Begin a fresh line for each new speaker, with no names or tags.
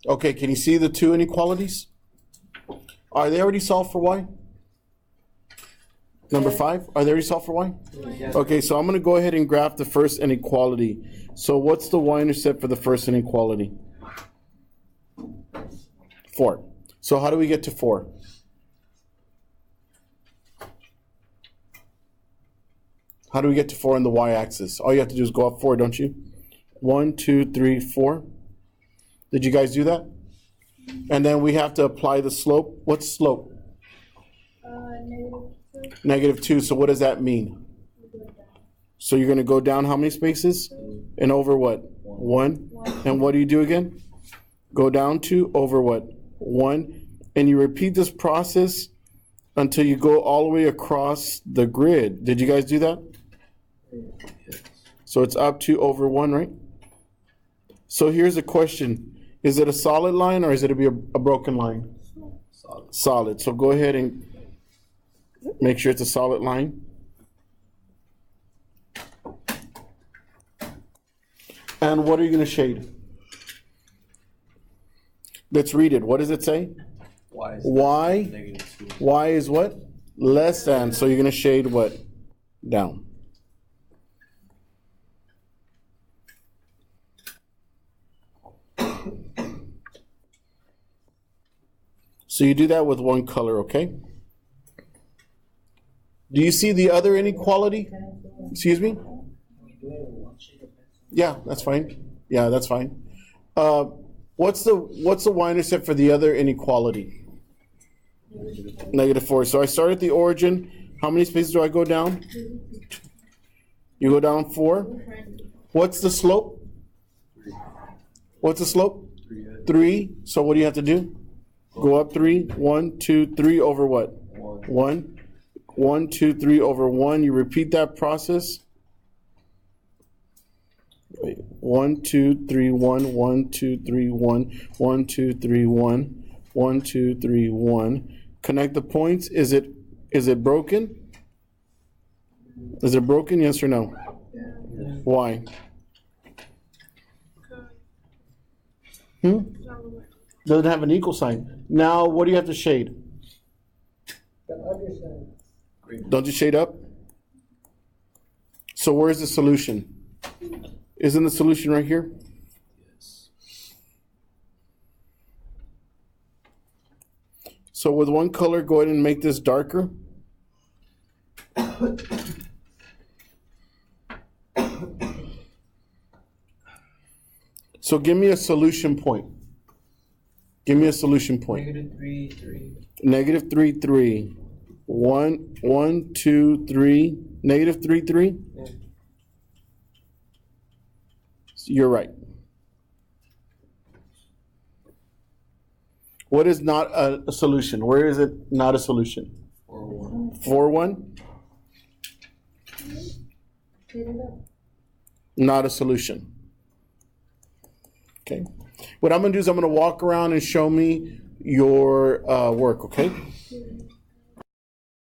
Okay, can you see the two inequalities? Are they already solved for y? Number 5, are they already solved for y? Okay, so I'm going to go ahead and graph the first inequality. So what's the y-intercept for the first inequality? 4. So how do we get to 4? How do we get to 4 on the y-axis? All you have to do is go up 4, don't you? 1, 2, 3, 4. Did you guys do that? And then we have to apply the slope. What's slope? -2. So what does that mean? So you're going to go down how many spaces? And over what? 1. And what do you do again? Go down 2 over what? 1. And you repeat this process until you go all the way across the grid. Did you guys do that? So it's up 2 over 1, right? So here's a question. Is it a solid line or is it a broken line? Solid. So go ahead and make sure it's a solid line. And what are you going to shade? Let's read it. What does it say? Y is what? Less than. So you're going to shade what? Down. So you do that with one color, okay? Do you see the other inequality? Excuse me? Yeah, that's fine. Yeah, that's fine. What's the y-intercept for the other inequality? -4. So I start at the origin. How many spaces do I go down? You go down 4. What's the slope? What's the slope? 3. So what do you have to do? Go up 3. 1, 2, 3 over what? 1. 1, 2, 3 over 1. You repeat that process. Wait. 1, 2, 3, 1. 1, 2, 3, 1. 1, 2, 3, 1. 1, 2, 3, 1. Connect the points. Is it broken? Is it broken? Yes or no? Why? Doesn't have an equal sign. Now, what do you have to shade?
The other side.
Don't you shade up? So where's the solution? Isn't the solution right here?
Yes.
So with one color, go ahead and make this darker. So give me a solution point. Give me a solution point.
-3, 3.
-3, 3. 1, 1, 2, 3. -3, 3.
Yeah.
You're right. What is not a solution? Where is it not a solution?
4, 1.
4, 1? Not a solution. Okay. What I'm going to do is I'm going to walk around and show me your work, okay?